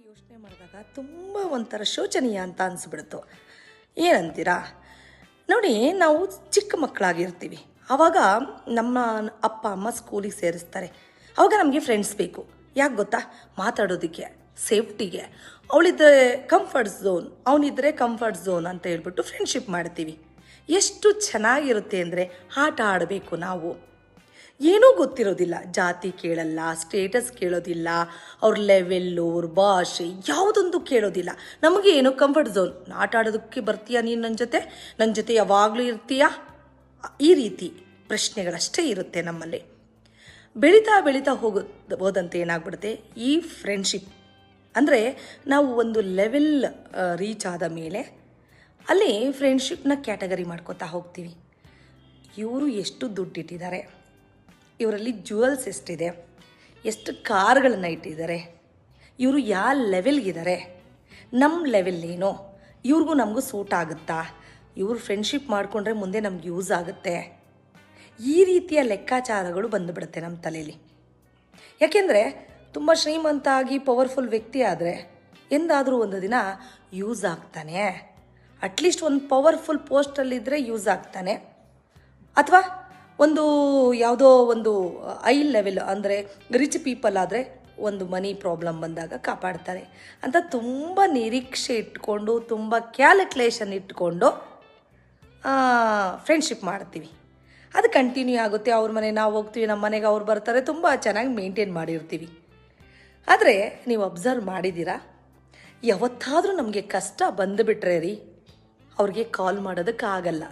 ಯೋಚನೆ ಮಾಡಿದಾಗ ತುಂಬ ಒಂಥರ ಶೋಚನೀಯ ಅಂತ ಅನಿಸ್ಬಿಡ್ತು. ಏನಂತೀರಾ? ನೋಡಿ, ನಾವು ಚಿಕ್ಕ ಮಕ್ಕಳಾಗಿರ್ತೀವಿ. ಆವಾಗ ನಮ್ಮ ಅಪ್ಪ ಅಮ್ಮ ಸ್ಕೂಲಿಗೆ ಸೇರಿಸ್ತಾರೆ. ಆವಾಗ ನಮಗೆ ಫ್ರೆಂಡ್ಸ್ ಬೇಕು. ಯಾಕೆ ಗೊತ್ತಾ? ಮಾತಾಡೋದಕ್ಕೆ, ಸೇಫ್ಟಿಗೆ. ಅವಳಿದ್ದರೆ ಕಂಫರ್ಟ್ ಝೋನ್, ಅವನಿದ್ದರೆ ಕಂಫರ್ಟ್ ಝೋನ್ ಅಂತ ಹೇಳ್ಬಿಟ್ಟು ಫ್ರೆಂಡ್ಶಿಪ್ ಮಾಡ್ತೀವಿ. ಎಷ್ಟು ಚೆನ್ನಾಗಿರುತ್ತೆ ಅಂದರೆ ಆಟ ಆಡಬೇಕು ನಾವು. ಏನೂ ಗೊತ್ತಿರೋದಿಲ್ಲ, ಜಾತಿ ಕೇಳಲ್ಲ, ಸ್ಟೇಟಸ್ ಕೇಳೋದಿಲ್ಲ, ಅವ್ರ ಲೆವೆಲ್ಲು, ಅವ್ರ ಭಾಷೆ ಯಾವುದೊಂದು ಕೇಳೋದಿಲ್ಲ. ನಮಗೆ ಏನೋ ಕಂಫರ್ಟ್ ಝೋನ್. ಆಟ ಆಡೋದಕ್ಕೆ ಬರ್ತೀಯಾ ನೀನು ನನ್ನ ಜೊತೆ ಯಾವಾಗಲೂ ಇರ್ತೀಯಾ? ಈ ರೀತಿ ಪ್ರಶ್ನೆಗಳಷ್ಟೇ ಇರುತ್ತೆ ನಮ್ಮಲ್ಲಿ. ಬೆಳೀತಾ ಬೆಳೀತಾ ಹೋದಂತೆ ಏನಾಗ್ಬಿಡುತ್ತೆ, ಈ ಫ್ರೆಂಡ್ಶಿಪ್ ಅಂದರೆ ನಾವು ಒಂದು ಲೆವೆಲ್ ರೀಚ್ ಆದ ಮೇಲೆ ಅಲ್ಲಿ ಫ್ರೆಂಡ್ಶಿಪ್ನ ಕ್ಯಾಟಗರಿ ಮಾಡ್ಕೋತಾ ಹೋಗ್ತೀವಿ. ಇವರು ಎಷ್ಟು ದುಡ್ಡಿಟ್ಟಿದ್ದಾರೆ, ಇವರಲ್ಲಿ ಜ್ಯುವೆಲ್ಸ್ ಎಷ್ಟಿದೆ, ಎಷ್ಟು ಕಾರ್ಗಳನ್ನು ಇಟ್ಟಿದ್ದಾರೆ, ಇವರು ಯಾವ ಲೆವೆಲ್ಗಿದ್ದಾರೆ, ನಮ್ಮ ಲೆವೆಲ್ ಏನೋ, ಇವ್ರಿಗೂ ನಮಗೂ ಸೂಟ್ ಆಗುತ್ತಾ, ಇವರು ಫ್ರೆಂಡ್ಶಿಪ್ ಮಾಡಿಕೊಂಡ್ರೆ ಮುಂದೆ ನಮ್ಗೆ ಯೂಸ್ ಆಗುತ್ತೆ. ಈ ರೀತಿಯ ಲೆಕ್ಕಾಚಾರಗಳು ಬಂದುಬಿಡುತ್ತೆ ನಮ್ಮ ತಲೆಯಲ್ಲಿ. ಯಾಕೆಂದರೆ ತುಂಬ ಶ್ರೀಮಂತ ಆಗಿ ಪವರ್ಫುಲ್ ವ್ಯಕ್ತಿ ಆದರೆ ಎಂದಾದರೂ ಒಂದು ದಿನ ಯೂಸ್ ಆಗ್ತಾನೆ. ಅಟ್ಲೀಸ್ಟ್ ಒಂದು ಪವರ್ಫುಲ್ ಪೋಸ್ಟಲ್ಲಿದ್ದರೆ ಯೂಸ್ ಆಗ್ತಾನೆ. ಅಥವಾ ಒಂದು ಯಾವುದೋ ಒಂದು ಐ ಲೆವೆಲ್ ಅಂದರೆ ರಿಚ್ ಪೀಪಲ್ ಆದರೆ ಒಂದು ಮನಿ ಪ್ರಾಬ್ಲಮ್ ಬಂದಾಗ ಕಾಪಾಡ್ತಾರೆ ಅಂತ ತುಂಬ ನಿರೀಕ್ಷೆ ಇಟ್ಕೊಂಡು, ತುಂಬ ಕ್ಯಾಲ್ಕುಲೇಷನ್ ಇಟ್ಕೊಂಡು ಫ್ರೆಂಡ್ಶಿಪ್ ಮಾಡ್ತೀವಿ. ಅದು ಕಂಟಿನ್ಯೂ ಆಗುತ್ತೆ. ಅವ್ರ ಮನೆ ನಾವು ಹೋಗ್ತೀವಿ, ನಮ್ಮ ಮನೆಗೆ ಅವ್ರು ಬರ್ತಾರೆ, ತುಂಬ ಚೆನ್ನಾಗಿ ಮೇಂಟೈನ್ ಮಾಡಿರ್ತೀವಿ. ಆದರೆ ನೀವು ಅಬ್ಸರ್ವ್ ಮಾಡಿದ್ದೀರಾ, ಯಾವತ್ತಾದರೂ ನಮಗೆ ಕಷ್ಟ ಬಂದುಬಿಟ್ರೆ ರೀ, ಅವ್ರಿಗೆ ಕಾಲ್ ಮಾಡೋದಕ್ಕಾಗಲ್ಲ.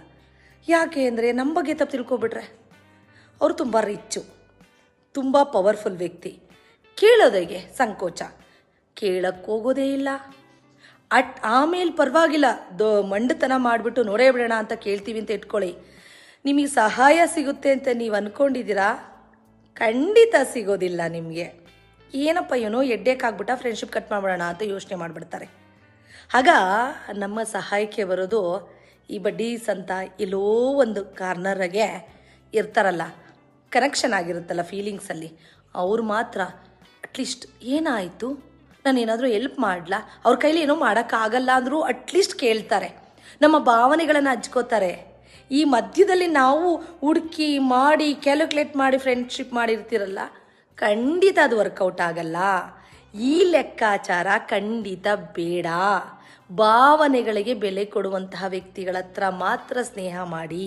ಯಾಕೆ ಅಂದರೆ ನಮ್ಮ ಬಗ್ಗೆ ತಪ್ಪು ತಿಳ್ಕೊಬಿಟ್ರೆ. ಅವರು ತುಂಬ ರಿಚ್ಚು, ತುಂಬ ಪವರ್ಫುಲ್ ವ್ಯಕ್ತಿ, ಕೇಳೋದಕ್ಕೆ ಸಂಕೋಚ, ಕೇಳಕ್ಕೆ ಹೋಗೋದೇ ಇಲ್ಲ. ಆಮೇಲೆ ಪರವಾಗಿಲ್ಲ, ಮಂಡತನ ಮಾಡಿಬಿಟ್ಟು ನೋಡೇ ಬಿಡೋಣ ಅಂತ ಕೇಳ್ತೀವಿ ಅಂತ ಇಟ್ಕೊಳ್ಳಿ. ನಿಮಗೆ ಸಹಾಯ ಸಿಗುತ್ತೆ ಅಂತ ನೀವು ಅಂದ್ಕೊಂಡಿದ್ದೀರಾ? ಖಂಡಿತ ಸಿಗೋದಿಲ್ಲ ನಿಮಗೆ. ಏನಪ್ಪ ಏನೋ ಎಡ್ಡೆಕ್ಕಾಗ್ಬಿಟ್ಟ, ಫ್ರೆಂಡ್ಶಿಪ್ ಕಟ್ ಮಾಡಿಬಿಡೋಣ ಅಂತ ಯೋಚನೆ ಮಾಡಿಬಿಡ್ತಾರೆ. ಆಗ ನಮ್ಮ ಸಹಾಯಕ್ಕೆ ಬರೋದು ಈ ಬಡ್ಡೀಸ್ ಅಂತ ಎಲ್ಲೋ ಒಂದು ಕಾರ್ನರ್ಗೆ ಇರ್ತಾರಲ್ಲ, ಕನೆಕ್ಷನ್ ಆಗಿರುತ್ತಲ್ಲ ಫೀಲಿಂಗ್ಸಲ್ಲಿ, ಅವ್ರು ಮಾತ್ರ ಅಟ್ಲೀಸ್ಟ್ ಏನಾಯಿತು, ನಾನೇನಾದರೂ ಎಲ್ಪ್ ಮಾಡಲಾ, ಅವ್ರ ಕೈಲಿ ಏನೋ ಮಾಡೋಕ್ಕಾಗಲ್ಲ ಅಂದರೂ ಅಟ್ಲೀಸ್ಟ್ ಕೇಳ್ತಾರೆ, ನಮ್ಮ ಭಾವನೆಗಳನ್ನು ಹಂಚ್ಕೋತಾರೆ. ಈ ಮಧ್ಯದಲ್ಲಿ ನಾವು ಹುಡುಕಿ ಮಾಡಿ ಕ್ಯಾಲ್ಕುಲೇಟ್ ಮಾಡಿ ಫ್ರೆಂಡ್ಶಿಪ್ ಮಾಡಿರ್ತೀರಲ್ಲ, ಖಂಡಿತ ಅದು ವರ್ಕೌಟ್ ಆಗಲ್ಲ. ಈ ಲೆಕ್ಕಾಚಾರ ಖಂಡಿತ ಬೇಡ. ಭಾವನೆಗಳಿಗೆ ಬೆಲೆ ಕೊಡುವಂತಹ ವ್ಯಕ್ತಿಗಳ ಹತ್ರ ಮಾತ್ರ ಸ್ನೇಹ ಮಾಡಿ.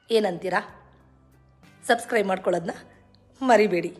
ಏನಂತೀರಾ? ಸಬ್ಸ್ಕ್ರೈಬ್ ಮಾಡ್ಕೊಳ್ಳೋದನ್ನ ಮರಿಬೇಡಿ.